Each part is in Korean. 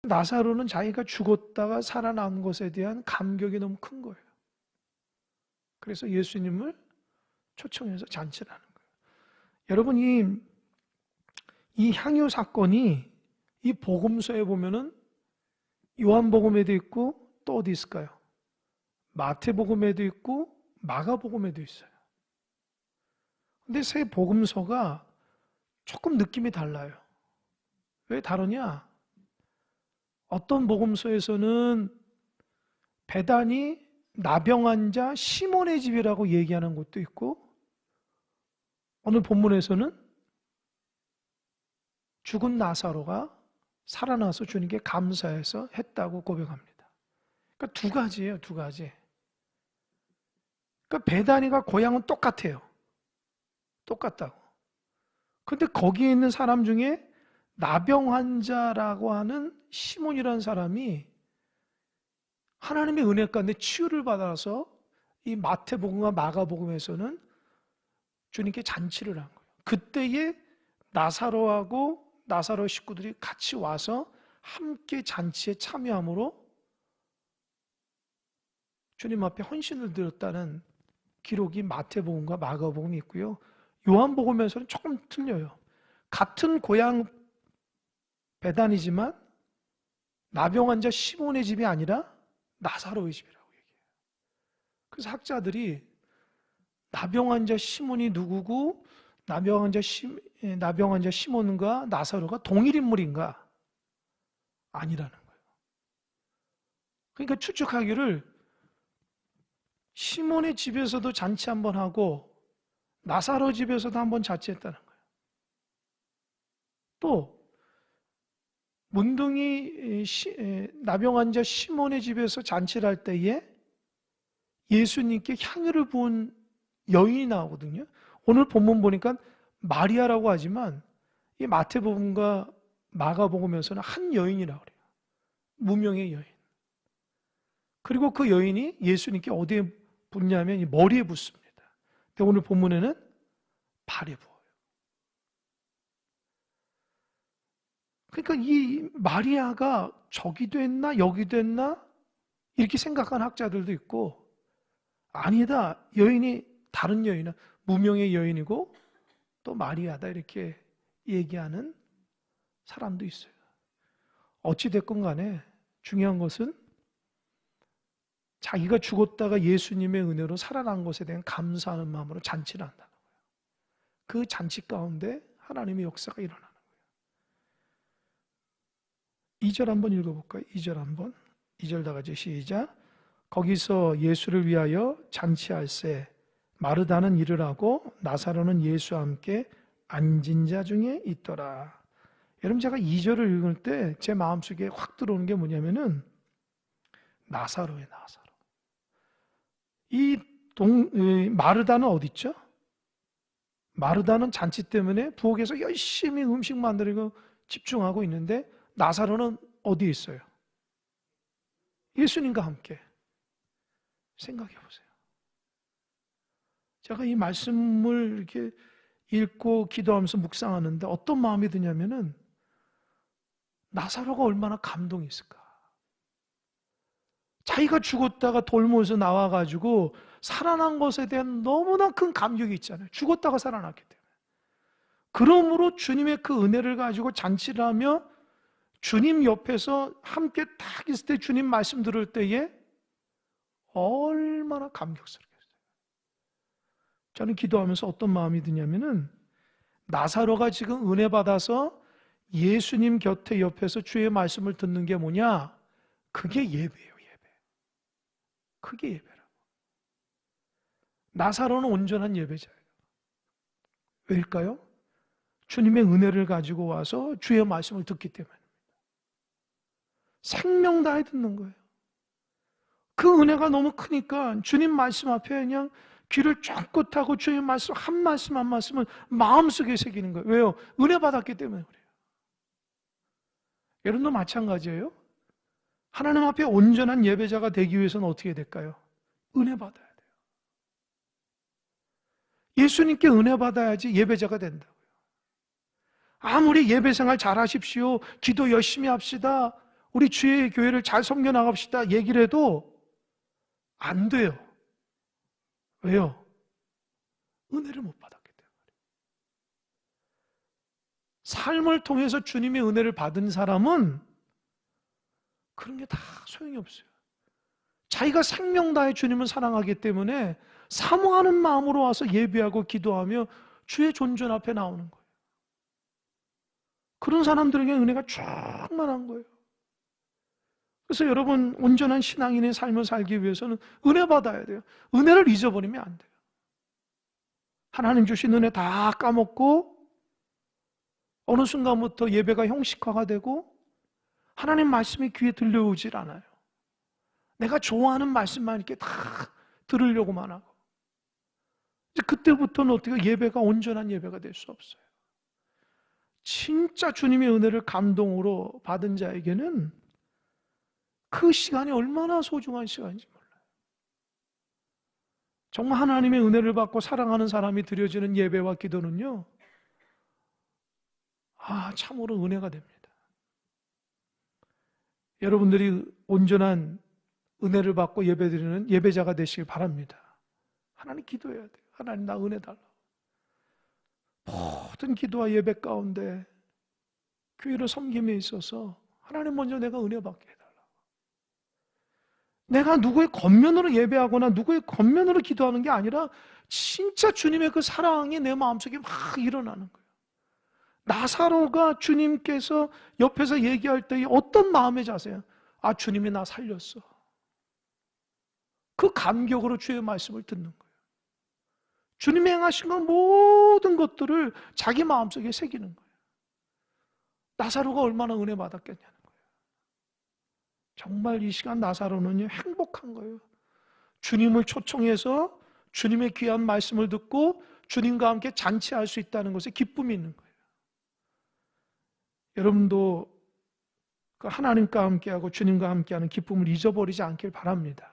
나사로는 자기가 죽었다가 살아난 것에 대한 감격이 너무 큰 거예요. 그래서 예수님을 초청해서 잔치를 하는 거예요. 여러분, 이 향유 사건이 이 복음서에 보면은 요한복음에도 있고 또 어디 있을까요? 마태복음에도 있고 마가복음에도 있어요. 근데 세 복음서가 조금 느낌이 달라요. 왜 다르냐? 어떤 복음서에서는 베다니 나병 자 시몬의 집이라고 얘기하는 곳도 있고, 오늘 본문에서는 죽은 나사로가 살아나서 주님께 감사해서 했다고 고백합니다. 그러니까 두 가지예요, 두 가지. 그러니까 베다니가 고향은 똑같아요. 똑같다고. 근데 거기에 있는 사람 중에 나병 환자라고 하는 시몬이라는 사람이 하나님의 은혜 가운데 치유를 받아서 이 마태복음과 마가복음에서는 주님께 잔치를 한 거예요. 그때에 나사로하고 나사로 식구들이 같이 와서 함께 잔치에 참여함으로 주님 앞에 헌신을 드렸다는 기록이 마태복음과 마가복음이 있고요. 요한복음에서는 조금 틀려요. 같은 고향 베단이지만 나병 환자 시몬의 집이 아니라 나사로의 집이라고 얘기해요. 그래서 학자들이 나병 환자 시몬이 누구고 나병 환자 시몬과 나사로가 동일 인물인가? 아니라는 거예요. 그러니까 추측하기를 시몬의 집에서도 잔치 한번 하고 나사로 집에서도 한번 잔치했다는 거예요. 또 문둥이 나병 환자 시몬의 집에서 잔치를 할 때에 예수님께 향유를 부은 여인이 나오거든요. 오늘 본문 보니까 마리아라고 하지만 이 마태복음과 마가복음에서는 한 여인이라고 그래요. 무명의 여인. 그리고 그 여인이 예수님께 어디에 붓냐면 이 머리에 붓습니다. 근데 오늘 본문에는 발에 부어요. 그러니까 이 마리아가 저기도 했나 여기도 했나 이렇게 생각하는 학자들도 있고, 아니다, 여인이 다른 여인은 무명의 여인이고 또 마리아다 이렇게 얘기하는 사람도 있어요. 어찌됐건 간에 중요한 것은 자기가 죽었다가 예수님의 은혜로 살아난 것에 대한 감사하는 마음으로 잔치를 한다는 거예요. 그 잔치 가운데 하나님의 역사가 일어나는 거예요. 2절 한번 읽어볼까요? 2절 한번. 2절 다 같이 시작. 거기서 예수를 위하여 잔치할세 마르다는 일을 하고 나사로는 예수와 함께 앉은 자 중에 있더라. 여러분, 제가 2절을 읽을 때 제 마음속에 확 들어오는 게 뭐냐면은 나사로예요, 나사로. 마르다는 어디 있죠? 마르다는 잔치 때문에 부엌에서 열심히 음식 만들고 집중하고 있는데 나사로는 어디에 있어요? 예수님과 함께. 생각해 보세요. 제가 이 말씀을 이렇게 읽고 기도하면서 묵상하는데 어떤 마음이 드냐면은 나사로가 얼마나 감동이 있을까. 자기가 죽었다가 돌무에서 나와가지고 살아난 것에 대한 너무나 큰 감격이 있잖아요. 죽었다가 살아났기 때문에. 그러므로 주님의 그 은혜를 가지고 잔치를 하며 주님 옆에서 함께 딱 있을 때 주님 말씀 들을 때에 얼마나 감격스럽겠어요. 저는 기도하면서 어떤 마음이 드냐면은 나사로가 지금 은혜 받아서 예수님 곁에 옆에서 주의 말씀을 듣는 게 뭐냐? 그게 예배예요, 예배. 그게 예배라고. 나사로는 온전한 예배자예요. 왜일까요? 주님의 은혜를 가지고 와서 주의 말씀을 듣기 때문입니다. 생명 다해 듣는 거예요. 그 은혜가 너무 크니까 주님 말씀 앞에 그냥 귀를 쫑긋하고 주의 말씀 한 말씀 한 말씀을 마음속에 새기는 거예요. 왜요? 은혜 받았기 때문에 그래요. 여러분도 마찬가지예요. 하나님 앞에 온전한 예배자가 되기 위해서는 어떻게 될까요? 은혜 받아야 돼요. 예수님께 은혜 받아야지 예배자가 된다고요. 아무리 예배 생활 잘 하십시오, 기도 열심히 합시다, 우리 주의 교회를 잘 섬겨 나갑시다 얘기를 해도 안 돼요. 왜요? 은혜를 못 받았기 때문에. 삶을 통해서 주님의 은혜를 받은 사람은 그런 게 다 소용이 없어요. 자기가 생명 다해 주님을 사랑하기 때문에 사모하는 마음으로 와서 예배하고 기도하며 주의 존전 앞에 나오는 거예요. 그런 사람들에게 은혜가 충만한 거예요. 그래서 여러분, 온전한 신앙인의 삶을 살기 위해서는 은혜 받아야 돼요. 은혜를 잊어버리면 안 돼요. 하나님 주신 은혜 다 까먹고 어느 순간부터 예배가 형식화가 되고 하나님 말씀이 귀에 들려오질 않아요. 내가 좋아하는 말씀만 이렇게 다 들으려고만 하고, 이제 그때부터는 어떻게 예배가 온전한 예배가 될 수 없어요. 진짜 주님의 은혜를 감동으로 받은 자에게는 그 시간이 얼마나 소중한 시간인지 몰라요. 정말 하나님의 은혜를 받고 사랑하는 사람이 드려지는 예배와 기도는요, 참으로 은혜가 됩니다. 여러분들이 온전한 은혜를 받고 예배드리는 예배자가 되시길 바랍니다. 하나님 기도해야 돼요. 하나님 나 은혜 달라. 모든 기도와 예배 가운데 교회를 섬김에 있어서 하나님 먼저 내가 은혜 받게 해달라. 내가 누구의 겉면으로 예배하거나 누구의 겉면으로 기도하는 게 아니라 진짜 주님의 그 사랑이 내 마음속에 막 일어나는 거예요. 나사로가 주님께서 옆에서 얘기할 때 어떤 마음의 자세야? 주님이 나 살렸어. 그 감격으로 주의 말씀을 듣는 거예요. 주님이 행하신 건 모든 것들을 자기 마음속에 새기는 거예요. 나사로가 얼마나 은혜 받았겠냐는 거예요. 정말 이 시간 나사로는요, 행복한 거예요. 주님을 초청해서 주님의 귀한 말씀을 듣고 주님과 함께 잔치할 수 있다는 것에 기쁨이 있는 거예요. 여러분도 그 하나님과 함께하고 주님과 함께하는 기쁨을 잊어버리지 않길 바랍니다.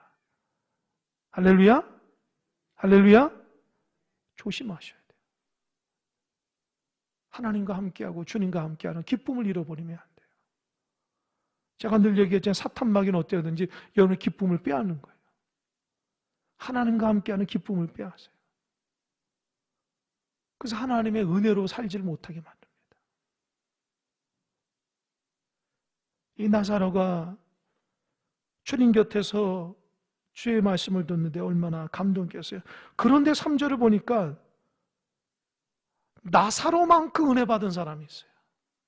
할렐루야? 할렐루야? 조심하셔야 돼요. 하나님과 함께하고 주님과 함께하는 기쁨을 잃어버리면 안 돼요. 제가 늘 얘기했잖아요. 사탄마귀는 어때든지 여러분의 기쁨을 빼앗는 거예요. 하나님과 함께하는 기쁨을 빼앗아요. 그래서 하나님의 은혜로 살지를 못하게 만듭니다. 이 나사로가 주님 곁에서 주의 말씀을 듣는데 얼마나 감동이었어요. 그런데 3절을 보니까 나사로만큼 은혜 받은 사람이 있어요.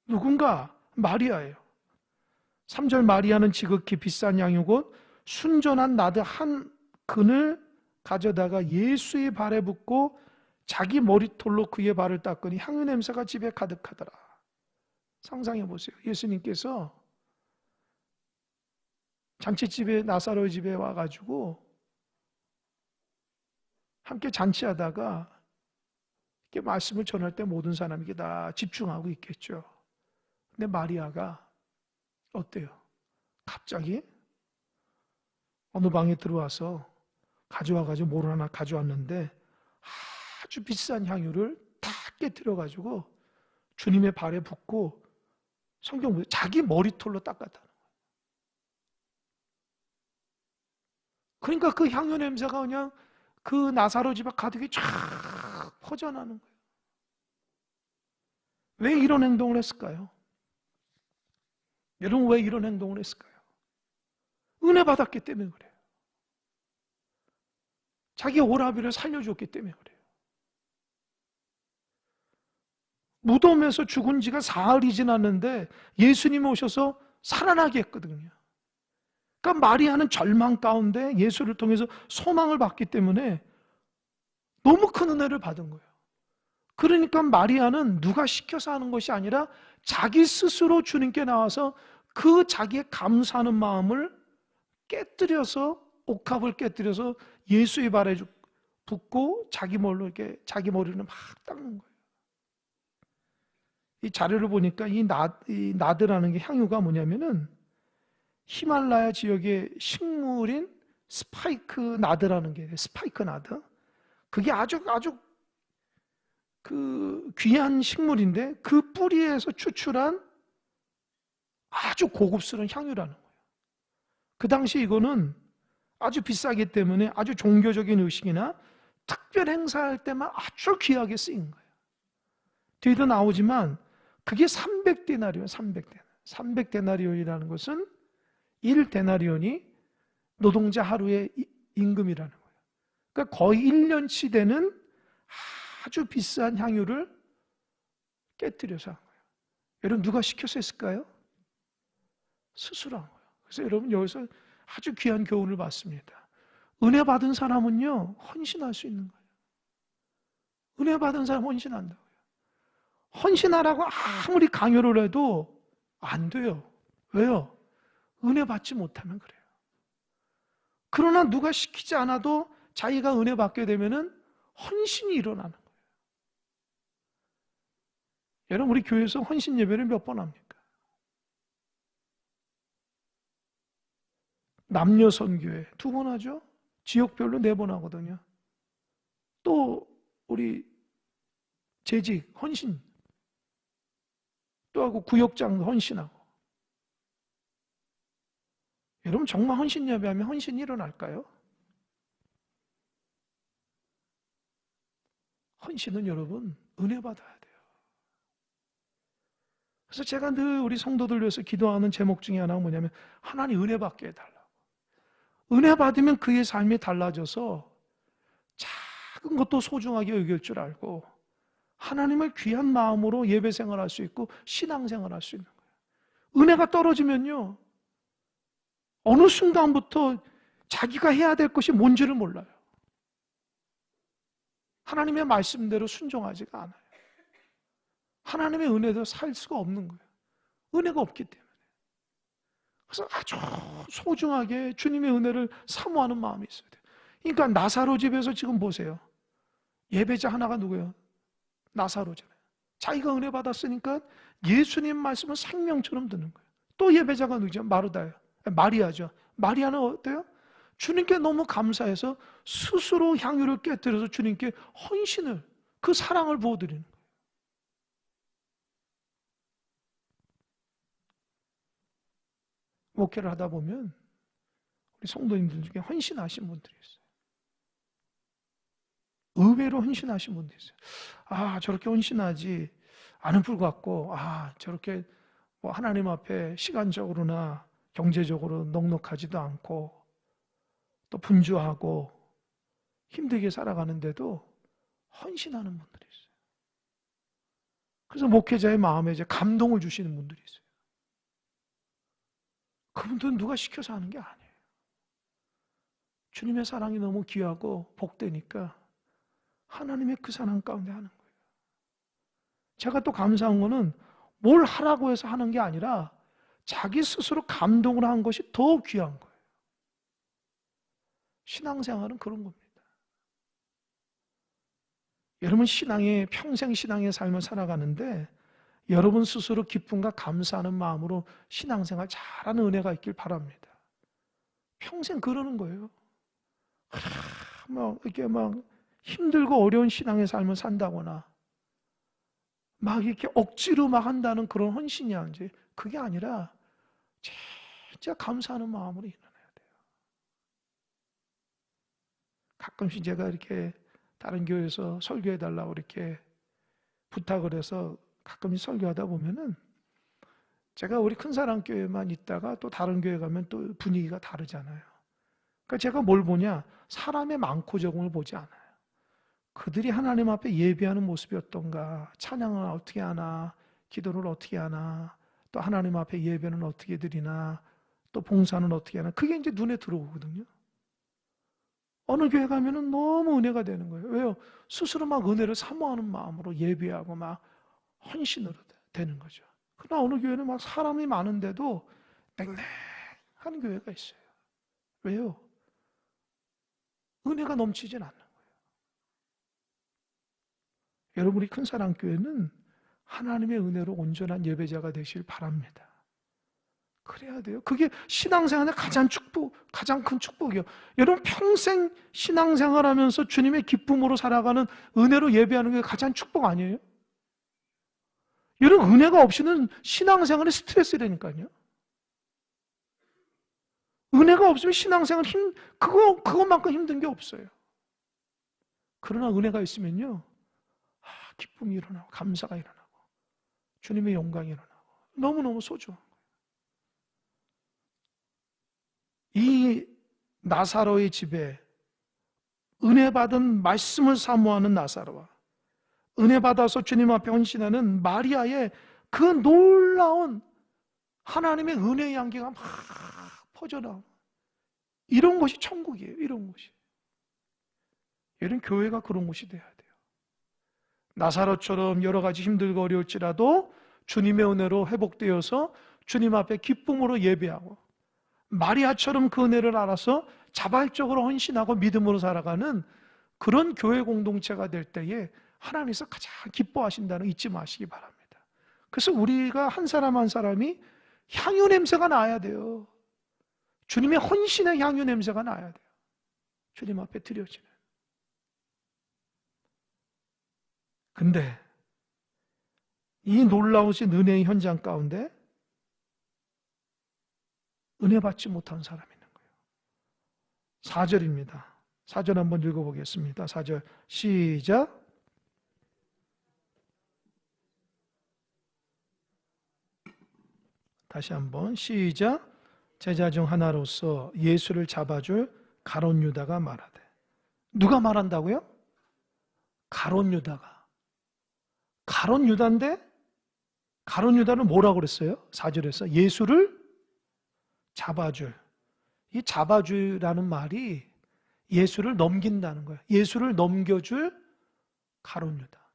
누군가? 마리아예요. 3절 마리아는 지극히 비싼 양이고 순전한 나드 한 근을 가져다가 예수의 발에 붓고 자기 머리털로 그의 발을 닦으니 향유 냄새가 집에 가득하더라. 상상해 보세요. 예수님께서 잔치집에 나사로 집에 와가지고 함께 잔치하다가 이렇게 말씀을 전할 때 모든 사람에게 다 집중하고 있겠죠. 근데 마리아가 어때요? 갑자기 어느 방에 들어와서 가져와가지고 뭘 하나 가져왔는데 아주 비싼 향유를 다 깨뜨려가지고 주님의 발에 붓고 성경 보세요. 자기 머리털로 닦았다는 거예요. 그러니까 그 향유 냄새가 그냥 그 나사로 집 앞 가득히 쫙 퍼져나는 거예요. 왜 이런 행동을 했을까요? 여러분 왜 이런 행동을 했을까요? 은혜 받았기 때문에 그래요. 자기 오라비를 살려줬기 때문에 그래요. 무덤에서 죽은 지가 사흘이 지났는데 예수님이 오셔서 살아나게 했거든요. 그러니까 마리아는 절망 가운데 예수를 통해서 소망을 받기 때문에 너무 큰 은혜를 받은 거예요. 그러니까 마리아는 누가 시켜서 하는 것이 아니라 자기 스스로 주님께 나와서 그 자기의 감사하는 마음을 깨뜨려서 옥합을 깨뜨려서 예수의 발에 붓고 자기 머리로 이렇게 자기 머리를 막 닦는 거예요. 이 자료를 보니까 이 나드라는 게 향유가 뭐냐면은 히말라야 지역의 식물인 스파이크 나드라는 게 스파이크 나드. 그게 아주 그 귀한 식물인데 그 뿌리에서 추출한 아주 고급스러운 향유라는 거예요. 그 당시 이거는 아주 비싸기 때문에 아주 종교적인 의식이나 특별 행사할 때만 아주 귀하게 쓰인 거예요. 뒤에도 나오지만 그게 300데나리온, 300데나리온. 300데나리온이라는 것은 1데나리온이 노동자 하루의 임금이라는 거예요. 그러니까 거의 1년치 되는 아주 비싼 향유를 깨뜨려서 한 거예요. 여러분 누가 시켜서 했을까요? 스스로 한 거예요. 그래서 여러분 여기서 아주 귀한 교훈을 받습니다. 은혜 받은 사람은요 헌신할 수 있는 거예요. 은혜 받은 사람 헌신한다고요. 헌신하라고 아무리 강요를 해도 안 돼요. 왜요? 은혜 받지 못하면 그래요. 그러나 누가 시키지 않아도 자기가 은혜 받게 되면은 헌신이 일어나는 거예요. 여러분 우리 교회에서 헌신 예배를 몇 번 합니까? 남녀 선교회 2번 하죠. 지역별로 4번 하거든요. 또 우리 재직 헌신 또 하고 구역장 헌신하고. 여러분 정말 헌신 예배하면 헌신이 일어날까요? 헌신은 여러분 은혜 받아야 돼요. 그래서 제가 늘 우리 성도들 위해서 기도하는 제목 중에 하나가 뭐냐면 하나님 은혜 받게 해달라고. 은혜 받으면 그의 삶이 달라져서 작은 것도 소중하게 여길 줄 알고 하나님을 귀한 마음으로 예배 생활할 수 있고 신앙 생활할 수 있는 거예요. 은혜가 떨어지면요 어느 순간부터 자기가 해야 될 것이 뭔지를 몰라요. 하나님의 말씀대로 순종하지가 않아요. 하나님의 은혜도 살 수가 없는 거예요. 은혜가 없기 때문에. 그래서 아주 소중하게 주님의 은혜를 사모하는 마음이 있어야 돼요. 그러니까 나사로 집에서 지금 보세요. 예배자 하나가 누구예요? 나사로잖아요. 자기가 은혜 받았으니까 예수님 말씀은 생명처럼 듣는 거예요. 또 예배자가 누구죠? 마르다예요. 마리아죠. 마리아는 어때요? 주님께 너무 감사해서 스스로 향유를 깨뜨려서 주님께 헌신을, 그 사랑을 부어드리는 거예요. 목회를 하다 보면 우리 성도님들 중에 헌신하신 분들이 있어요. 의외로 헌신하신 분들이 있어요. 아, 저렇게 헌신하지 않은 분 같고, 아, 저렇게 뭐 하나님 앞에 시간적으로나 경제적으로 넉넉하지도 않고 또 분주하고 힘들게 살아가는데도 헌신하는 분들이 있어요. 그래서 목회자의 마음에 이제 감동을 주시는 분들이 있어요. 그분들은 누가 시켜서 하는 게 아니에요. 주님의 사랑이 너무 귀하고 복되니까 하나님의 그 사랑 가운데 하는 거예요. 제가 또 감사한 거는 뭘 하라고 해서 하는 게 아니라 자기 스스로 감동을 한 것이 더 귀한 거예요. 신앙생활은 그런 겁니다. 여러분 평생 신앙의 삶을 살아가는데 여러분 스스로 기쁨과 감사하는 마음으로 신앙생활 잘하는 은혜가 있길 바랍니다. 평생 그러는 거예요. 이렇게 힘들고 어려운 신앙의 삶을 산다거나 막 이렇게 억지로 막 한다는 그런 헌신이 아니지. 그게 아니라 진짜 감사하는 마음으로 일어나야 돼요. 가끔씩 제가 이렇게 다른 교회에서 설교해달라고 이렇게 부탁을 해서 가끔씩 설교하다 보면은 제가 우리 큰사랑교회만 있다가 또 다른 교회 가면 또 분위기가 다르잖아요. 그러니까 제가 뭘 보냐? 사람의 많고 적음을 보지 않아요. 그들이 하나님 앞에 예배하는 모습이 어떤가? 찬양을 어떻게 하나? 기도를 어떻게 하나? 또 하나님 앞에 예배는 어떻게 드리나? 또 봉사는 어떻게 하나? 그게 이제 눈에 들어오거든요. 어느 교회 가면은 너무 은혜가 되는 거예요. 왜요? 스스로 막 은혜를 사모하는 마음으로 예배하고 막 헌신으로 되는 거죠. 그러나 어느 교회는 막 사람이 많은데도 냉랭한 교회가 있어요. 왜요? 은혜가 넘치진 않는 거예요. 여러분이 큰사랑교회는 하나님의 은혜로 온전한 예배자가 되실 바랍니다. 그래야 돼요. 그게 신앙생활의 가장 큰 축복이에요. 여러분 평생 신앙생활하면서 주님의 기쁨으로 살아가는 은혜로 예배하는 게 가장 축복 아니에요? 여러분 은혜가 없이는 신앙생활이 스트레스라니까요. 은혜가 없으면 신앙생활 그것만큼 힘든 게 없어요. 그러나 은혜가 있으면요, 기쁨이 일어나고, 감사가 일어나고, 주님의 영광이 일어나고, 너무너무 소중한 거예요. 이 나사로의 집에 은혜 받은 말씀을 사모하는 나사로와 은혜 받아서 주님 앞에 헌신하는 마리아의 그 놀라운 하나님의 은혜의 향기가 막 퍼져나오는, 이런 것이 천국이에요. 이런 것이. 이런 교회가 그런 곳이 돼야 돼요. 나사로처럼 여러 가지 힘들고 어려울지라도 주님의 은혜로 회복되어서 주님 앞에 기쁨으로 예배하고, 마리아처럼 그 은혜를 알아서 자발적으로 헌신하고 믿음으로 살아가는 그런 교회 공동체가 될 때에 하나님께서 가장 기뻐하신다는 거 잊지 마시기 바랍니다. 그래서 우리가 한 사람 한 사람이 향유 냄새가 나야 돼요. 주님의 헌신의 향유 냄새가 나야 돼요. 주님 앞에 드려지는. 근데 이 놀라우신 은혜의 현장 가운데 은혜 받지 못한 사람이 있는 거예요. 4절입니다. 4절 한번 읽어보겠습니다. 4절 시작. 다시 한번 시작. 제자 중 하나로서 예수를 잡아줄 가룟 유다가 말하되. 누가 말한다고요? 가룟 유다가. 가룟 유다인데 가룟 유다는 뭐라고 그랬어요? 4절에서 예수를 잡아줄. 이 잡아줄이라는 말이 예수를 넘긴다는 거예요. 예수를 넘겨줄 가룟 유다.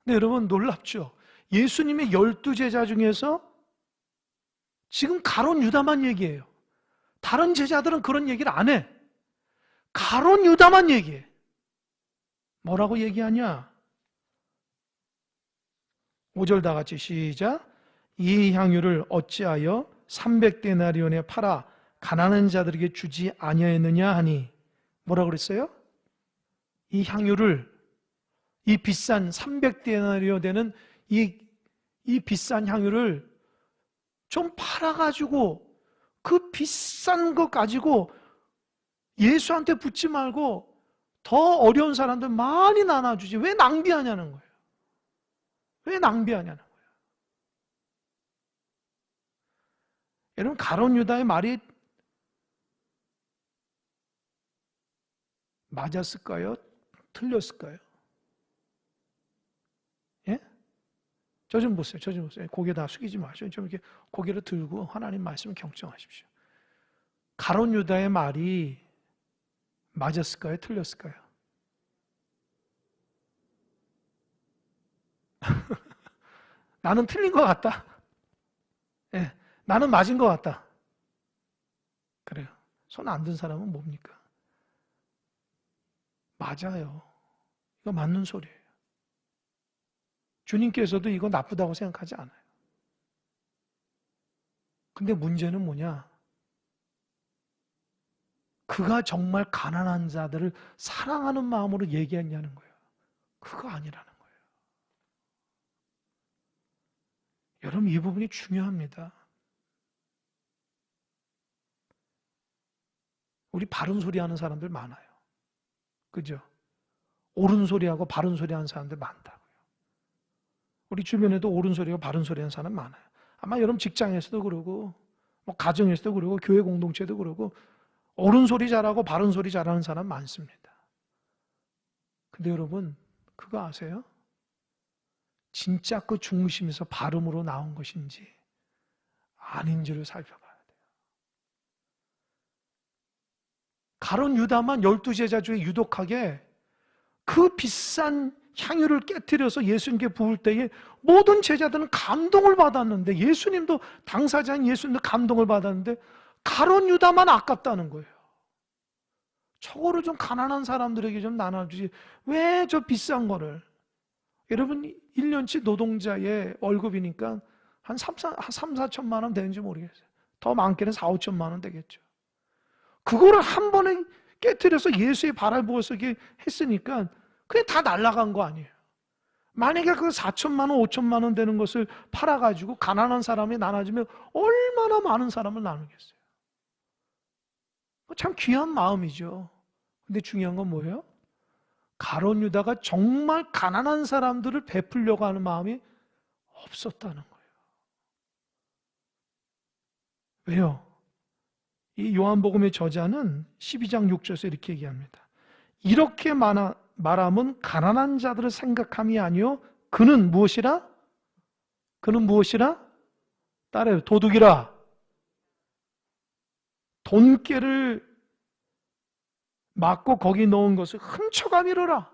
근데 여러분 놀랍죠? 예수님의 12제자 중에서 지금 가룟 유다만 얘기해요. 다른 제자들은 그런 얘기를 안 해. 가룟 유다만 얘기해. 뭐라고 얘기하냐? 5절 다 같이 시작. 이 향유를 어찌하여 300데나리온에 팔아 가난한 자들에게 주지 아니하였느냐 하니, 뭐라고 그랬어요? 이 향유를, 이 비싼 300데나리온 되는 이 비싼 향유를 좀 팔아가지고 그 비싼 거 가지고 예수한테 붙지 말고 더 어려운 사람들 많이 나눠주지. 왜 낭비하냐는 거예요. 왜 낭비하냐는 거예요. 여러분, 가룟 유다의 말이 맞았을까요? 틀렸을까요? 예? 저 좀 보세요. 저 좀 보세요. 고개 다 숙이지 마시고 좀 이렇게 고개를 들고 하나님 말씀을 경청하십시오. 가룟 유다의 말이 맞았을까요? 틀렸을까요? 나는 틀린 것 같다. 예, 나는 맞은 것 같다. 그래요. 손 안 든 사람은 뭡니까? 맞아요. 이거 맞는 소리예요. 주님께서도 이거 나쁘다고 생각하지 않아요. 근데 문제는 뭐냐? 그가 정말 가난한 자들을 사랑하는 마음으로 얘기했냐는 거예요. 그거 아니라는 거예요. 여러분, 이 부분이 중요합니다. 우리 바른 소리 하는 사람들 많아요. 그죠? 옳은 소리하고 바른 소리 하는 사람들 많다고요. 우리 주변에도 옳은 소리하고 바른 소리 하는 사람 많아요. 아마 여러분 직장에서도 그러고, 뭐 가정에서도 그러고, 교회 공동체도 그러고, 옳은 소리 잘하고 바른 소리 잘하는 사람 많습니다. 근데 여러분, 그거 아세요? 진짜 그 중심에서 발음으로 나온 것인지 아닌지를 살펴봐야 돼요. 가룟 유다만 12제자 중에 유독하게 그 비싼 향유를 깨뜨려서 예수님께 부을 때에 모든 제자들은 감동을 받았는데, 예수님도 당사자인 예수님도 감동을 받았는데 가룟 유다만 아깝다는 거예요. 저거를 좀 가난한 사람들에게 좀 나눠주지 왜 저 비싼 거를. 여러분, 1년치 노동자의 월급이니까 한 3, 4천만 원 되는지 모르겠어요. 더 많게는 4, 5천만 원 되겠죠. 그거를 한 번에 깨뜨려서 예수의 발을 부어서 했으니까 그게 다 날아간 거 아니에요. 만약에 그 4천만 원, 5천만 원 되는 것을 팔아가지고 가난한 사람이 나눠주면 얼마나 많은 사람을 나누겠어요. 참 귀한 마음이죠. 근데 중요한 건 뭐예요? 가룟 유다가 정말 가난한 사람들을 베풀려고 하는 마음이 없었다는 거예요. 왜요? 이 요한복음의 저자는 12장 6절에서 이렇게 얘기합니다. 이렇게 말함은 가난한 자들을 생각함이 아니요 그는 무엇이라? 그는 무엇이라? 따라요. 도둑이라. 돈깨를 맞고 거기 넣은 것을 훔쳐가 밀어라.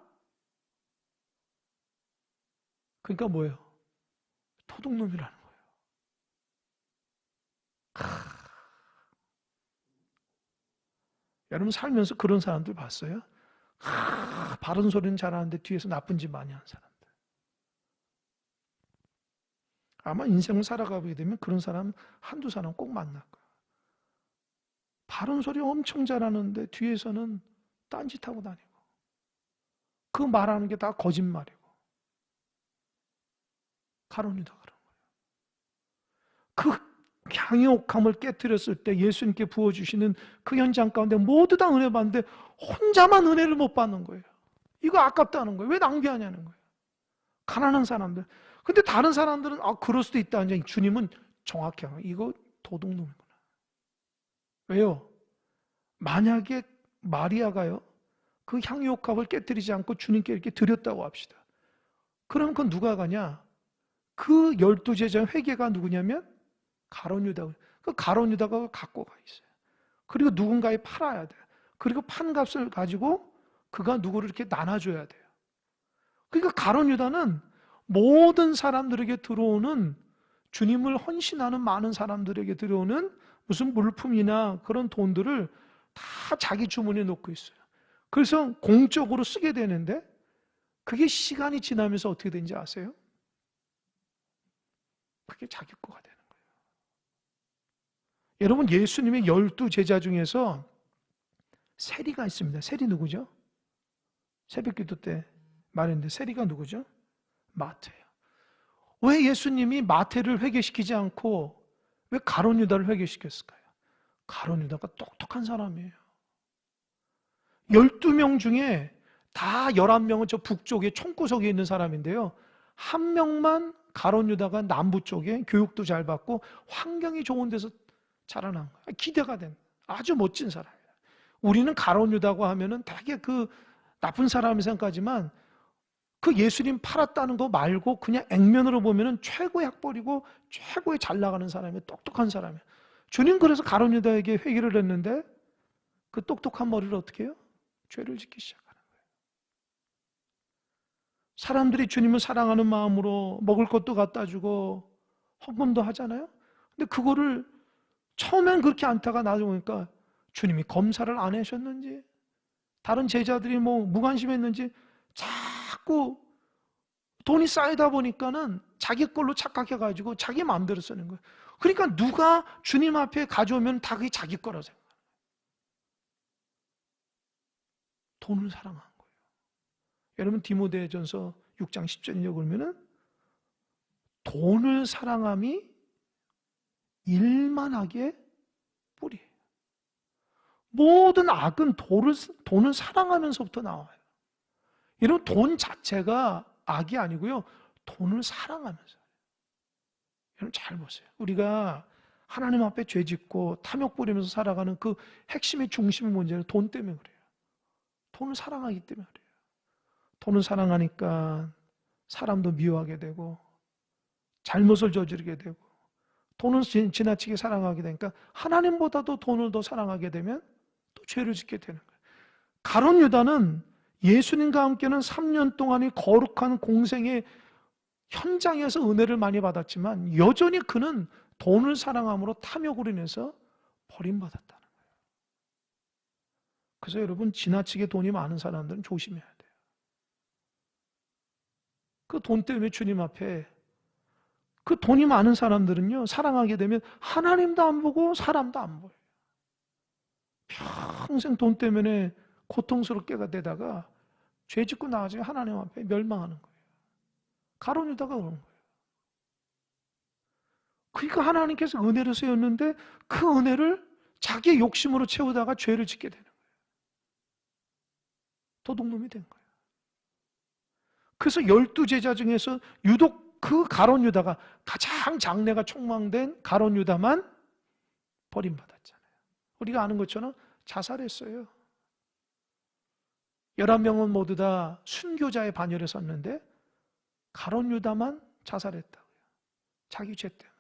그러니까 뭐예요? 도둑놈이라는 거예요. 여러분 살면서 그런 사람들 봤어요? 바른 소리는 잘하는데 뒤에서 나쁜 짓 많이 하는 사람들. 아마 인생을 살아가게 되면 그런 사람 한두 사람 꼭 만날 거예요. 바른 소리 엄청 잘하는데 뒤에서는 딴짓하고 다니고 그 말하는 게 다 거짓말이고 가룟 유다가 그런 거예요. 그 향유옥함을 깨뜨렸을 때 예수님께 부어주시는 그 현장 가운데 모두 다 은혜 받는데 혼자만 은혜를 못 받는 거예요. 이거 아깝다는 거예요. 왜 낭비하냐는 거예요. 가난한 사람들. 근데 다른 사람들은 그럴 수도 있다. 주님은 정확히 하는 거예요. 이거 도둑놈이구나. 왜요? 만약에 마리아가요 그 향유옥합을 깨뜨리지 않고 주님께 이렇게 드렸다고 합시다. 그럼 그건 누가 가냐? 그 12제자 회개가 누구냐면 가룟 유다. 그 가룟 유다가 갖고 가 있어요. 그리고 누군가에 팔아야 돼요. 그리고 판 값을 가지고 그가 누구를 이렇게 나눠줘야 돼요. 그러니까 가룟 유다는 모든 사람들에게 들어오는 주님을 헌신하는 많은 사람들에게 들어오는 무슨 물품이나 그런 돈들을 다 자기 주머니에 놓고 있어요. 그래서 공적으로 쓰게 되는데 그게 시간이 지나면서 어떻게 되는지 아세요? 그게 자기 거가 되는 거예요. 여러분 예수님의 12제자 중에서 세리가 있습니다. 세리 누구죠? 새벽기도 때 말했는데 세리가 누구죠? 마태예요. 왜 예수님이 마태를 회개시키지 않고 왜 가룟 유다를 회개시켰을까요? 가룟 유다가 똑똑한 사람이에요. 12명 중에 다 11명은 저 북쪽에 총구석에 있는 사람인데요. 한 명만 가룟 유다가 남부 쪽에 교육도 잘 받고 환경이 좋은 데서 자라난 거예요. 기대가 된 아주 멋진 사람이에요. 우리는 가룟 유다고 하면은 되게 그 나쁜 사람이 생각하지만 그 예수님 팔았다는 거 말고 그냥 액면으로 보면은 최고의 학벌이고 최고의 잘 나가는 사람이에요. 똑똑한 사람이에요. 주님 그래서 가룟 유다에게 회개를 했는데 그 똑똑한 머리를 어떻게 해요? 죄를 짓기 시작하는 거예요. 사람들이 주님을 사랑하는 마음으로 먹을 것도 갖다 주고 헌금도 하잖아요. 근데 그거를 처음엔 그렇게 않다가 나중에 보니까 주님이 검사를 안 하셨는지 다른 제자들이 뭐 무관심했는지 자꾸 돈이 쌓이다 보니까는 자기 걸로 착각해가지고 자기 마음대로 쓰는 거예요. 그러니까 누가 주님 앞에 가져오면 다 그게 자기 거라 생각해요. 돈을 사랑한 거예요. 여러분 디모데전서 6장 10절에 보면은 돈을 사랑함이 일만하게 뿌리예요. 모든 악은 돈을 사랑하면서부터 나와요. 이런 돈 자체가 악이 아니고요. 돈을 사랑하면서. 여러분 잘 보세요. 우리가 하나님 앞에 죄 짓고 탐욕 부리면서 살아가는 그 핵심의 중심의 문제는 돈 때문에 그래요. 돈을 사랑하기 때문에 그래요. 돈을 사랑하니까 사람도 미워하게 되고 잘못을 저지르게 되고 돈을 지나치게 사랑하게 되니까 하나님보다도 돈을 더 사랑하게 되면 또 죄를 짓게 되는 거예요. 가룟 유다는 예수님과 함께는 3년 동안의 거룩한 공생의 현장에서 은혜를 많이 받았지만 여전히 그는 돈을 사랑함으로 탐욕으로 인해서 버림받았다는 거예요. 그래서 여러분 지나치게 돈이 많은 사람들은 조심해야 돼요. 그 돈 때문에 주님 앞에 그 돈이 많은 사람들은요 사랑하게 되면 하나님도 안 보고 사람도 안 보여요. 평생 돈 때문에 고통스럽게 되다가 죄 짓고 나가지고 하나님 앞에 멸망하는 거예요. 가룟 유다가 그런 거예요. 그러니까 하나님께서 은혜를 세웠는데 그 은혜를 자기의 욕심으로 채우다가 죄를 짓게 되는 거예요. 도둑놈이 된 거예요. 그래서 12제자 중에서 유독 그 가룟 유다가, 가장 장래가 촉망된 가룟 유다만 버림받았잖아요. 우리가 아는 것처럼 자살했어요. 11명은 모두 다 순교자의 반열에 섰는데 가룟 유다만 자살했다고요. 자기 죄 때문에.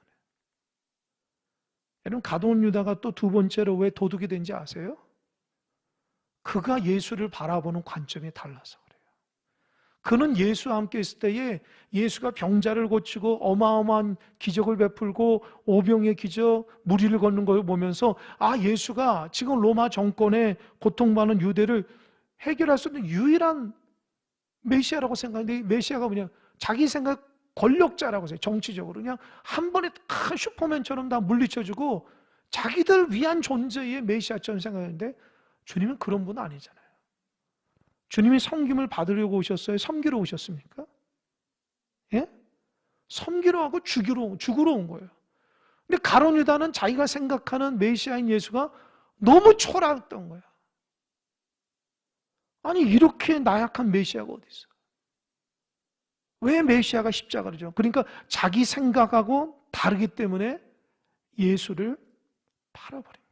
여러분, 가룟 유다가 또 두 번째로 왜 도둑이 된지 아세요? 그가 예수를 바라보는 관점이 달라서 그래요. 그는 예수와 함께 있을 때에 예수가 병자를 고치고 어마어마한 기적을 베풀고 오병의 기적, 무리를 걷는 걸 보면서 예수가 지금 로마 정권에 고통받는 유대를 해결할 수 있는 유일한 메시아라고 생각했는데, 메시아가 뭐냐? 자기 생각 권력자라고 해서 정치적으로 그냥 한 번에 큰 슈퍼맨처럼 다 물리쳐주고 자기들 위한 존재의 메시아처럼 생각했는데, 주님은 그런 분 아니잖아요. 주님이 섬김을 받으려고 오셨어요? 섬기러 오셨습니까? 예? 섬기러 하고 죽으러 온 거예요. 근데 가룟 유다는 자기가 생각하는 메시아인 예수가 너무 초라했던 거야. 아니, 이렇게 나약한 메시아가 어디 있어? 왜 메시아가 십자가를 져? 그러니까 자기 생각하고 다르기 때문에 예수를 팔아버린 거예요.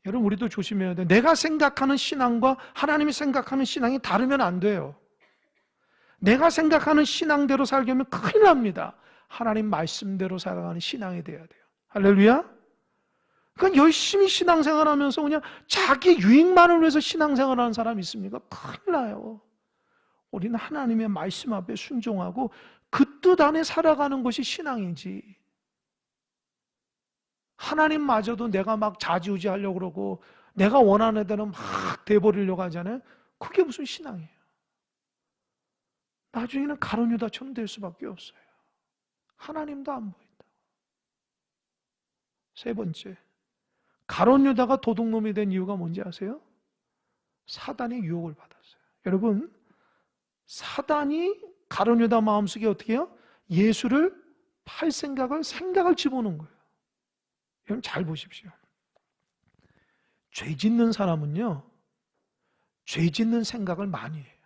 여러분, 우리도 조심해야 돼요. 내가 생각하는 신앙과 하나님이 생각하는 신앙이 다르면 안 돼요. 내가 생각하는 신앙대로 살려면 큰일 납니다. 하나님 말씀대로 살아가는 신앙이 돼야 돼요. 할렐루야. 그러니까 열심히 신앙생활하면서 그냥 자기 유익만을 위해서 신앙생활하는 사람이 있습니까? 큰일 나요. 우리는 하나님의 말씀 앞에 순종하고 그 뜻 안에 살아가는 것이 신앙이지, 하나님마저도 내가 막 좌지우지 하려고 그러고 내가 원하는 대로 막 돼버리려고 하잖아요. 그게 무슨 신앙이에요? 나중에는 가룟 유다처럼 될 수밖에 없어요. 하나님도 안 보인다. 세 번째, 가룟 유다가 도둑놈이 된 이유가 뭔지 아세요? 사단의 유혹을 받았어요. 여러분, 사단이 가룟 유다 마음속에 어떻게 해요? 예수를 팔 생각을 집어넣은 거예요. 여러분, 잘 보십시오. 죄 짓는 사람은요, 죄 짓는 생각을 많이 해요.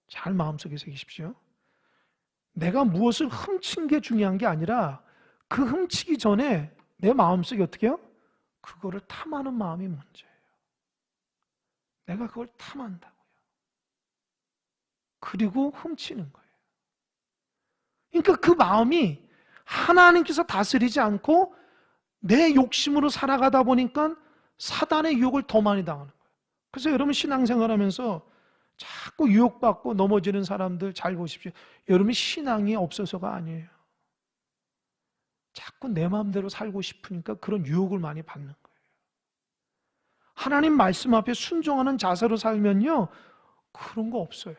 잘 마음속에 새기십시오. 내가 무엇을 훔친 게 중요한 게 아니라 그 훔치기 전에 내 마음속에 어떻게 해요? 그거를 탐하는 마음이 문제예요. 내가 그걸 탐한다고요. 그리고 훔치는 거예요. 그러니까 그 마음이 하나님께서 다스리지 않고 내 욕심으로 살아가다 보니까 사단의 유혹을 더 많이 당하는 거예요. 그래서 여러분, 신앙생활하면서 자꾸 유혹받고 넘어지는 사람들 잘 보십시오. 여러분, 신앙이 없어서가 아니에요. 자꾸 내 마음대로 살고 싶으니까 그런 유혹을 많이 받는 거예요. 하나님 말씀 앞에 순종하는 자세로 살면요, 그런 거 없어요.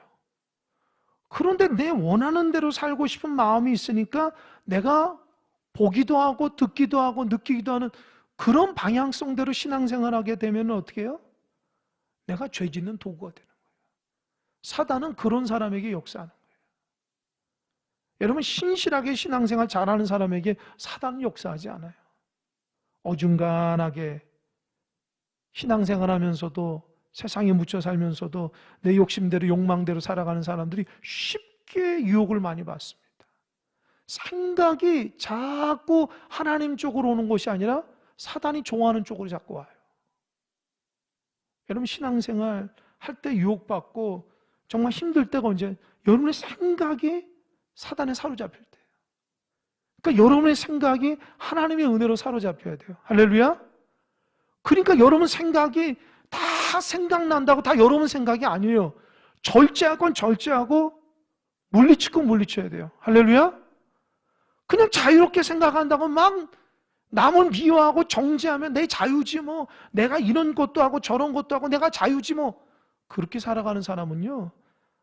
그런데 내 원하는 대로 살고 싶은 마음이 있으니까 내가 보기도 하고 듣기도 하고 느끼기도 하는 그런 방향성대로 신앙생활하게 되면 어떻게 해요? 내가 죄 짓는 도구가 되는 거예요. 사단은 그런 사람에게 역사하는 거예요. 여러분, 신실하게 신앙생활 잘하는 사람에게 사단은 역사하지 않아요. 어중간하게 신앙생활하면서도 세상에 묻혀 살면서도 내 욕심대로 욕망대로 살아가는 사람들이 쉽게 유혹을 많이 받습니다. 생각이 자꾸 하나님 쪽으로 오는 것이 아니라 사단이 좋아하는 쪽으로 자꾸 와요. 여러분, 신앙생활 할 때 유혹받고 정말 힘들 때가 언제? 여러분의 생각이 사단에 사로잡힐 때예요. 그러니까 여러분의 생각이 하나님의 은혜로 사로잡혀야 돼요. 할렐루야. 그러니까 여러분 생각이 다 생각난다고 다 여러분 생각이 아니에요. 절제할 건 절제하고 물리칠 건 물리쳐야 돼요. 할렐루야. 그냥 자유롭게 생각한다고 막 남을 미워하고 정죄하면 내 자유지 뭐, 내가 이런 것도 하고 저런 것도 하고 내가 자유지 뭐, 그렇게 살아가는 사람은요,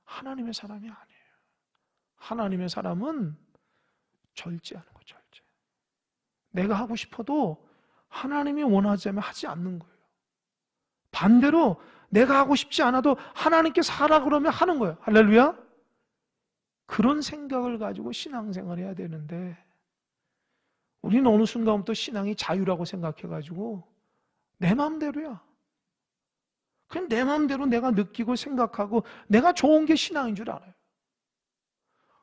하나님의 사람이 아니에요. 하나님의 사람은 절제하는 거예요. 절제. 내가 하고 싶어도 하나님이 원하지 않으면 하지 않는 거예요. 반대로 내가 하고 싶지 않아도 하나님께서 하라 그러면 하는 거예요. 할렐루야. 그런 생각을 가지고 신앙생활을 해야 되는데 우리는 어느 순간부터 신앙이 자유라고 생각해가지고 내 마음대로야. 그냥 내 마음대로 내가 느끼고 생각하고 내가 좋은 게 신앙인 줄 알아요.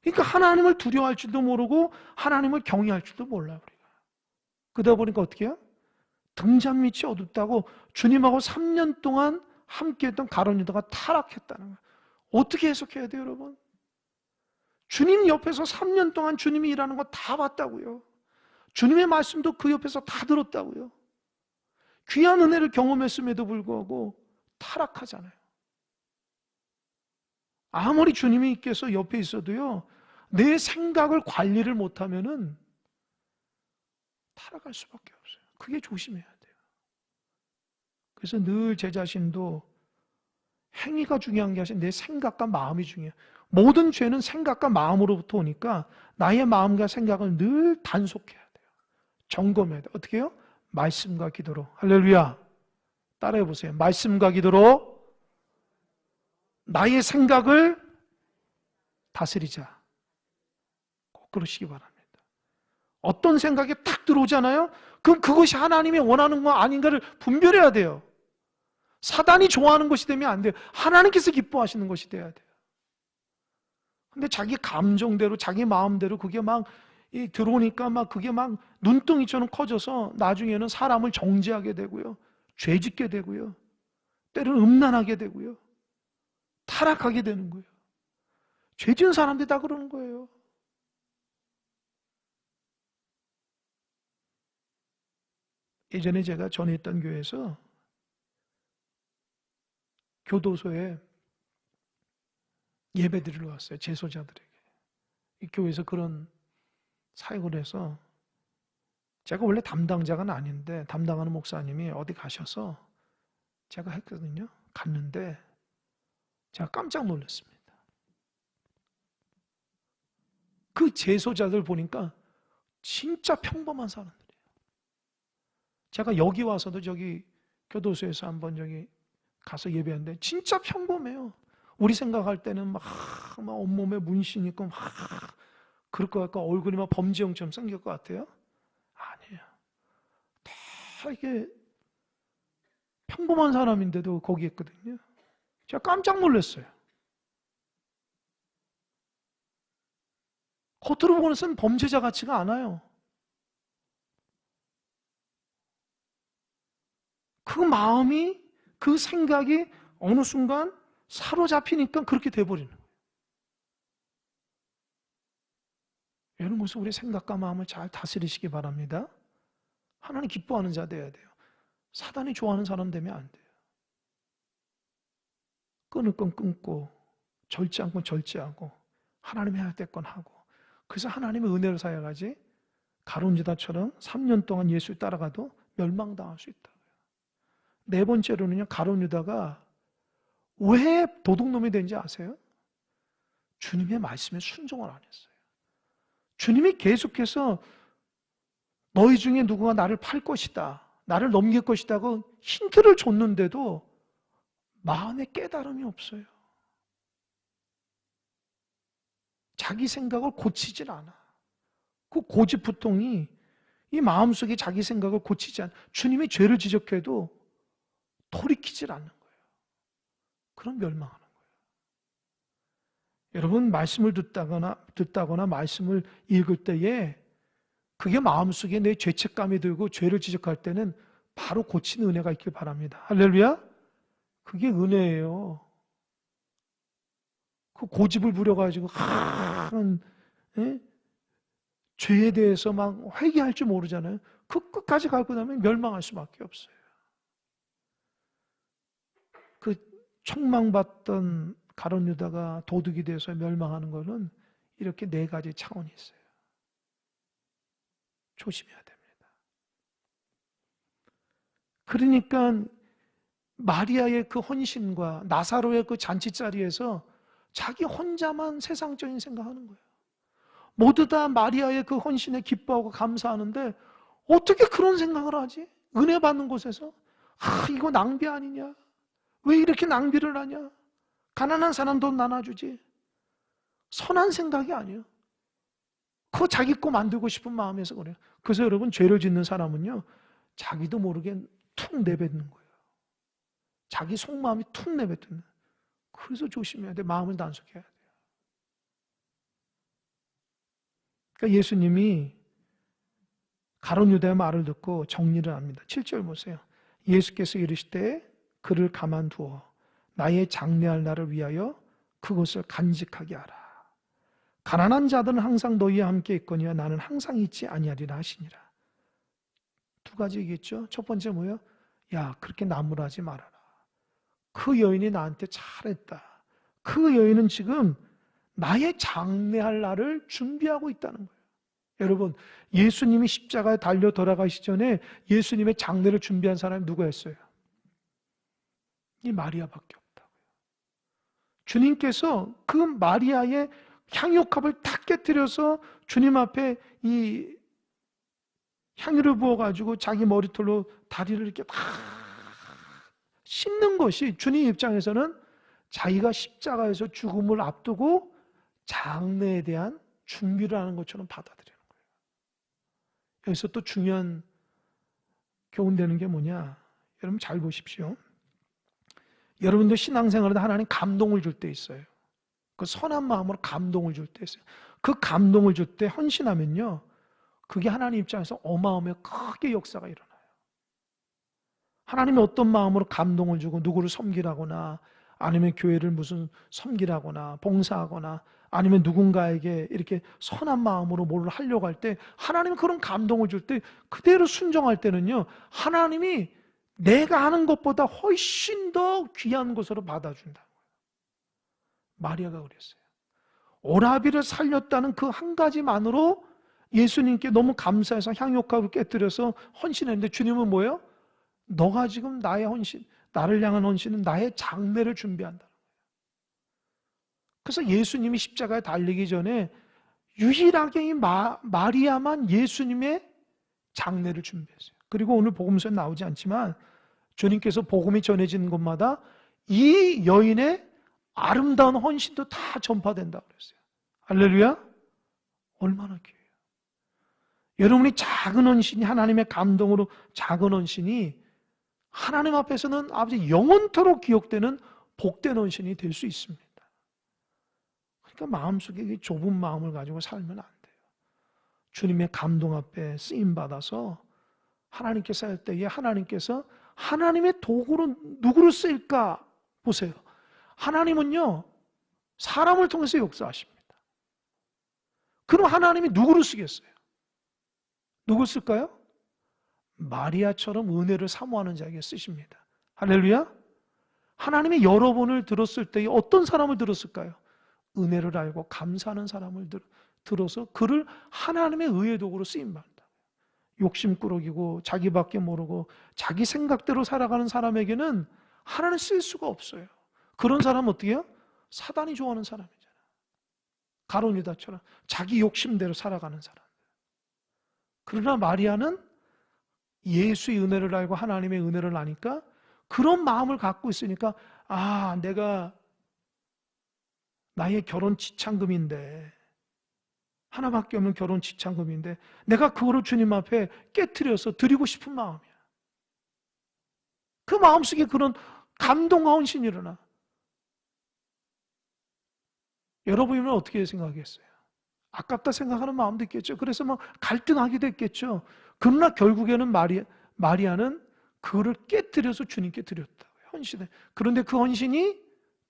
그러니까 하나님을 두려워할 줄도 모르고 하나님을 경외할 줄도 몰라요, 우리가. 그러다 보니까 어떻게 해요? 등잔 밑이 어둡다고 주님하고 3년 동안 함께했던 가룟 유다가 타락했다는 거예요. 어떻게 해석해야 돼요, 여러분? 주님 옆에서 3년 동안 주님이 일하는 거 다 봤다고요. 주님의 말씀도 그 옆에서 다 들었다고요. 귀한 은혜를 경험했음에도 불구하고 타락하잖아요. 아무리 주님께서 옆에 있어도요, 내 생각을 관리를 못하면은 타락할 수밖에 없어요. 그게 조심해야 돼요. 그래서 늘 제 자신도 행위가 중요한 게 아니라 내 생각과 마음이 중요해요. 모든 죄는 생각과 마음으로부터 오니까 나의 마음과 생각을 늘 단속해야 돼요. 점검해야 돼요. 어떻게 해요? 말씀과 기도로. 할렐루야. 따라해 보세요. 말씀과 기도로 나의 생각을 다스리자. 꼭 그러시기 바랍니다. 어떤 생각이 딱 들어오잖아요? 그럼 그것이 하나님이 원하는 거 아닌가를 분별해야 돼요. 사단이 좋아하는 것이 되면 안 돼요. 하나님께서 기뻐하시는 것이 돼야 돼요. 근데 자기 감정대로, 자기 마음대로 그게 막 들어오니까 막 그게 막 눈덩이처럼 커져서 나중에는 사람을 정죄하게 되고요. 죄 짓게 되고요. 때로는 음란하게 되고요. 타락하게 되는 거예요. 죄 지은 사람들이 다 그러는 거예요. 예전에 제가 전에 있던 교회에서 교도소에 예배 드리러 왔어요. 재소자들에게. 이 교회에서 그런 사역을 해서 제가 원래 담당자가 아닌데 담당하는 목사님이 어디 가셔서 제가 했거든요. 갔는데 제가 깜짝 놀랐습니다. 그 재소자들 보니까 진짜 평범한 사람들이에요. 제가 여기 와서도 저기 교도소에서 한번 저기 가서 예배했는데 진짜 평범해요. 우리 생각할 때는 막 온몸에 문신 있고 막 그럴 것 같고 얼굴이 막 범죄형처럼 생길 것 같아요. 아니에요. 다 이게 평범한 사람인데도 거기 있거든요. 제가 깜짝 놀랐어요. 겉으로 보고는 범죄자 같지가 않아요. 그 마음이, 그 생각이 어느 순간 사로잡히니까 그렇게 돼버리는 거예요. 이런 것은 우리 생각과 마음을 잘 다스리시기 바랍니다. 하나님 기뻐하는 자 돼야 돼요. 사단이 좋아하는 사람 되면 안 돼요. 끊을 건 끊고 절제한 건 절제하고 하나님이 해야 될 건 하고, 그래서 하나님의 은혜를 사용하지 가룟 유다처럼 3년 동안 예수를 따라가도 멸망당할 수 있다고요. 네 번째로는요, 가룟 유다가 왜 도둑놈이 된지 아세요? 주님의 말씀에 순종을 안 했어요. 주님이 계속해서 너희 중에 누구가 나를 팔 것이다, 나를 넘길 것이다고 힌트를 줬는데도 마음에 깨달음이 없어요. 자기 생각을 고치질 않아. 그 고집부통이 이 마음속에 자기 생각을 고치지 않아. 주님이 죄를 지적해도 돌이키질 않는 거예요. 그럼 멸망하는 거예요. 여러분, 말씀을 듣다거나 말씀을 읽을 때에 그게 마음속에 내 죄책감이 들고 죄를 지적할 때는 바로 고치는 은혜가 있길 바랍니다. 할렐루야. 그게 은혜예요. 그 고집을 부려가지고 죄에 대해서 막 회개할 줄 모르잖아요. 그 끝까지 가고 나면 멸망할 수밖에 없어요. 그 책망받던 가룟 유다가 도둑이 돼서 멸망하는 것은 이렇게 네 가지 차원이 있어요. 조심해야 됩니다. 그러니까 마리아의 그 헌신과 나사로의 그 잔치자리에서 자기 혼자만 세상적인 생각하는 거예요. 모두 다 마리아의 그 헌신에 기뻐하고 감사하는데 어떻게 그런 생각을 하지? 은혜 받는 곳에서 이거 낭비 아니냐? 왜 이렇게 낭비를 하냐? 가난한 사람 돈 나눠주지. 선한 생각이 아니에요. 그거 자기 거 만들고 싶은 마음에서 그래요. 그래서 여러분, 죄를 짓는 사람은요, 자기도 모르게 툭 내뱉는 거예요. 자기 속마음이 툭 내뱉는. 그래서 조심해야 돼. 마음을 단속해야 돼요. 그러니까 예수님이 가룟 유다의 말을 듣고 정리를 합니다. 7절 보세요. 예수께서 이르시되 그를 가만두어 나의 장래할 날을 위하여 그것을 간직하게 하라. 가난한 자들은 항상 너희와 함께 있거니와 나는 항상 있지 아니하리라 하시니라. 두 가지 얘기했죠. 첫 번째 뭐예요? 야, 그렇게 나무라지 말아라. 그 여인이 나한테 잘했다. 그 여인은 지금 나의 장래할 날을 준비하고 있다는 거예요. 여러분, 예수님이 십자가에 달려 돌아가시기 전에 예수님의 장례를 준비한 사람이 누구였어요? 이 마리아밖에 없다고요. 주님께서 그 마리아의 향유컵을 탁 깨뜨려서 주님 앞에 이 향유를 부어가지고 자기 머리털로 다리를 이렇게 막 씻는 것이 주님 입장에서는 자기가 십자가에서 죽음을 앞두고 장래에 대한 준비를 하는 것처럼 받아들이는 거예요. 여기서 또 중요한 교훈되는 게 뭐냐? 여러분 잘 보십시오. 여러분들 신앙생활에 하나님 감동을 줄 때 있어요. 그 선한 마음으로 감동을 줄 때 있어요. 그 감동을 줄 때 헌신하면요, 그게 하나님 입장에서 어마어마하게 크게 역사가 일어나요. 하나님이 어떤 마음으로 감동을 주고 누구를 섬기라거나 아니면 교회를 무슨 섬기라거나 봉사하거나 아니면 누군가에게 이렇게 선한 마음으로 뭘 하려고 할 때 하나님이 그런 감동을 줄 때 그대로 순종할 때는요, 하나님이 내가 하는 것보다 훨씬 더 귀한 것으로 받아준다고요. 마리아가 그랬어요. 오라비를 살렸다는 그 한 가지만으로 예수님께 너무 감사해서 향유컵을 깨뜨려서 헌신했는데 주님은 뭐예요? 너가 지금 나의 헌신, 나를 향한 헌신은 나의 장래를 준비한다는 거예요. 그래서 예수님이 십자가에 달리기 전에 유일하게 이 마리아만 예수님의 장래를 준비했어요. 그리고 오늘 복음서에 나오지 않지만 주님께서 복음이 전해지는 곳마다 이 여인의 아름다운 헌신도 다 전파된다고 그랬어요. 할렐루야? 얼마나 귀해요. 여러분이 작은 헌신이 하나님의 감동으로 작은 헌신이 하나님 앞에서는 아버지 영원토록 기억되는 복된 헌신이 될 수 있습니다. 그러니까 마음속에 좁은 마음을 가지고 살면 안 돼요. 주님의 감동 앞에 쓰임받아서 하나님께서 할 때에 하나님께서 하나님의 도구로 누구를 쓸까 보세요. 하나님은요, 사람을 통해서 역사하십니다. 그럼 하나님이 누구를 쓰겠어요? 누구 쓸까요? 마리아처럼 은혜를 사모하는 자에게 쓰십니다. 할렐루야? 하나님이 여러 번을 들었을 때 어떤 사람을 들었을까요? 은혜를 알고 감사하는 사람을 들어서 그를 하나님의 의의 도구로 쓰임받는다. 욕심꾸러기고 자기밖에 모르고 자기 생각대로 살아가는 사람에게는 하나님 쓸 수가 없어요. 그런 사람은 어떻게 해요? 사단이 좋아하는 사람이잖아요. 가룟 유다처럼 자기 욕심대로 살아가는 사람. 그러나 마리아는 예수의 은혜를 알고 하나님의 은혜를 아니까 그런 마음을 갖고 있으니까 내가 나의 결혼 지참금인데 하나밖에 없는 결혼 지참금인데 내가 그거를 주님 앞에 깨트려서 드리고 싶은 마음이야. 그 마음속에 그런 감동과 헌신이 일어나. 여러분이면 어떻게 생각하겠어요? 아깝다 생각하는 마음도 있겠죠. 그래서 막 갈등하기도 했겠죠. 그러나 결국에는 마리아는 그거를 깨뜨려서 주님께 드렸다고요. 헌신을. 그런데 그 헌신이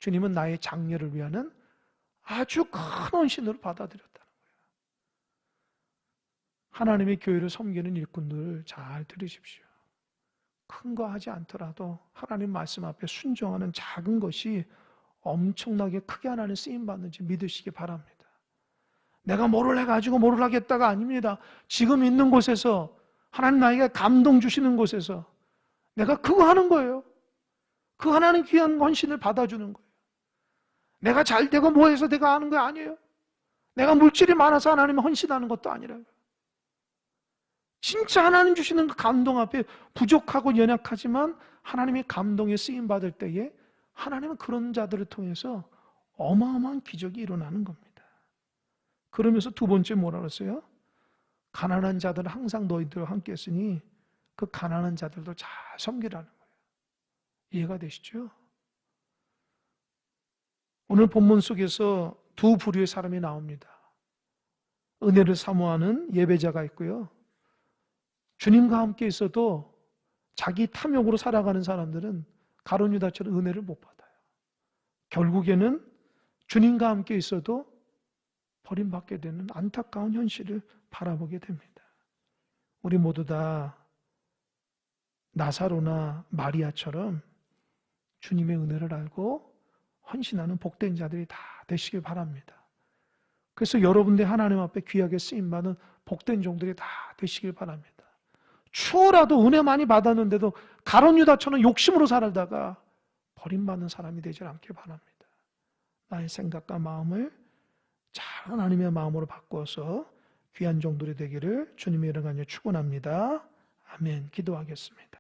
주님은 나의 장래를 위하는 아주 큰 헌신으로 받아들였다는 거예요. 하나님의 교회를 섬기는 일꾼들 잘 들으십시오. 큰 거 하지 않더라도 하나님 말씀 앞에 순종하는 작은 것이 엄청나게 크게 하나님 쓰임받는지 믿으시기 바랍니다. 내가 뭐를 해가지고 뭐를 하겠다가 아닙니다. 지금 있는 곳에서 하나님 나에게 감동 주시는 곳에서 내가 그거 하는 거예요. 그 하나님 귀한 헌신을 받아주는 거예요. 내가 잘 되고 뭐 해서 내가 하는 거 아니에요. 내가 물질이 많아서 하나님 헌신하는 것도 아니라고요. 진짜 하나님 주시는 그 감동 앞에 부족하고 연약하지만 하나님의 감동에 쓰임받을 때에 하나님은 그런 자들을 통해서 어마어마한 기적이 일어나는 겁니다. 그러면서 두 번째 뭐라 그랬어요? 가난한 자들은 항상 너희들과 함께 했으니 그 가난한 자들도 잘 섬기라는 거예요. 이해가 되시죠? 오늘 본문 속에서 두 부류의 사람이 나옵니다. 은혜를 사모하는 예배자가 있고요. 주님과 함께 있어도 자기 탐욕으로 살아가는 사람들은 가룟 유다처럼 은혜를 못 받아요. 결국에는 주님과 함께 있어도 버림받게 되는 안타까운 현실을 바라보게 됩니다. 우리 모두 다 나사로나 마리아처럼 주님의 은혜를 알고 헌신하는 복된 자들이 다 되시길 바랍니다. 그래서 여러분들 하나님 앞에 귀하게 쓰임받은 복된 종들이 다 되시길 바랍니다. 추워라도 은혜 많이 받았는데도 가룟 유다처럼 욕심으로 살다가 버림받는 사람이 되지 않길 바랍니다. 나의 생각과 마음을 잘 하나님의 마음으로 바꿔서 귀한 종들이 되기를 주님의 이름 간절히 축원합니다. 아멘. 기도하겠습니다.